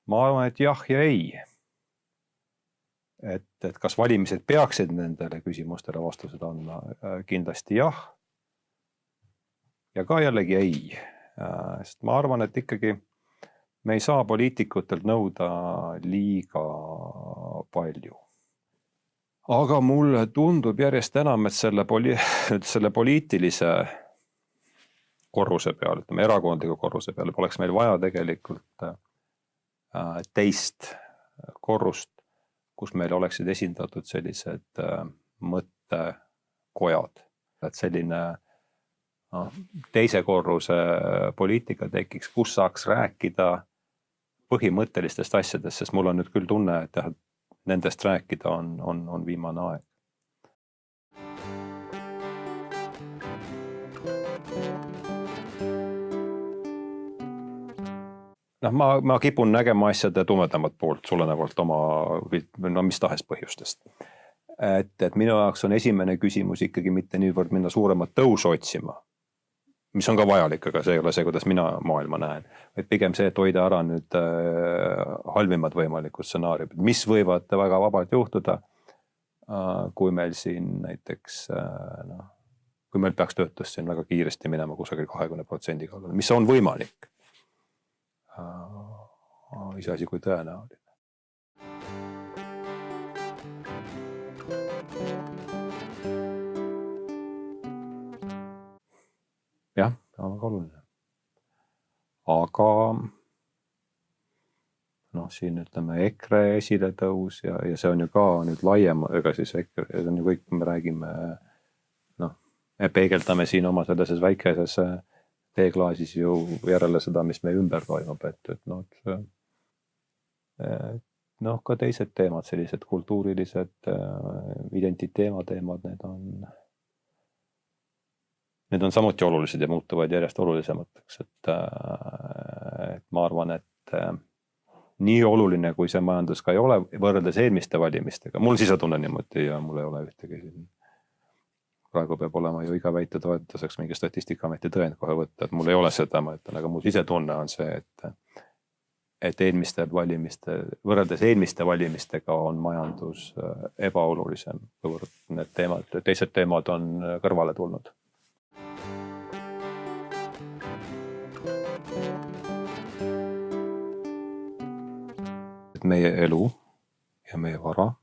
Ma arvan, et jah ja ei. Et kas valimised peaksid nendele küsimustele vastused andma? Kindlasti jah. Ja ka jällegi ei. Sest ma arvan, et ikkagi me ei saa poliitikutelt nõuda liiga palju. Aga mulle tundub järjest enam, et selle poliitilise korruse peal, ütleme erakondliku korruse peal, oleks meil vaja tegelikult teist korrust, kus meil oleksid esindatud sellised mõttekojad. Et selline teise korruse poliitika tekiks, kus saaks rääkida põhimõttelistest asjadest, sest mul on nüüd küll tunne, et nendest rääkida on viimane aeg. Ma kipun nägema asjade tumedamat poolt tulenevalt oma mis tahes põhjustest. Et minu jaoks on esimene küsimus ikkagi mitte niivõrd minna suuremat tõusu otsima, mis on ka vajalik, aga see ei ole see, kuidas mina maailma näen. Vaid pigem see, et hoida ära nüüd halvimad võimalikud stsenaariumid, mis võivad väga vabalt juhtuda, kui meil siin näiteks, kui meil peaks töötus siin väga kiiresti minema kusagil 20% kallal, mis on võimalik. Iseasi kui tõenäoline. Jah, on väga oluline. Aga siin ütleme EKRE esiletõus ja see on ju ka nüüd laiem, ega siis EKRE, see on ju kõik, me räägime, me peegeldame siin oma sellises väikeses teeklaasis ju järele seda, mis meie ümber toimub, ka teised teemad, sellised kultuurilised identiteemateemad, need on samuti olulised ja muutuvad järjest olulisemateks, et ma arvan, et nii oluline, kui see majandus ka ei ole võrreldes eelmiste valimistega, mul sisetunne niimoodi ja mul ei ole ühtegi siin. Praegu peab olema ju iga väite toetuseks mingi Statistikaameti tõend kohe võtta, et mul ei ole seda, ma ütlen, aga mul sisetunne on see, et võrreldes eelmiste valimistega on majandus ebaolulisem, need teemad, teised teemad on kõrvale tulnud. Meie elu ja meie vara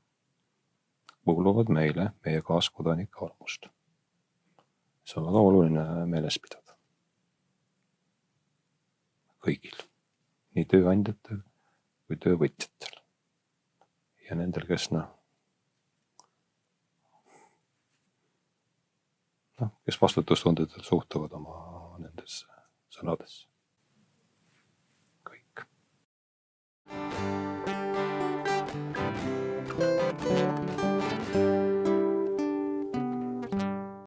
kuuluvad meile, meie kaaskodanike armust. See on väga oluline meeles pidada. Kõigil. Nii tööandjatel kui töövõtjatel. Ja nendel, kes kes vastutustundetelt suhtuvad oma nendes sõnadesse.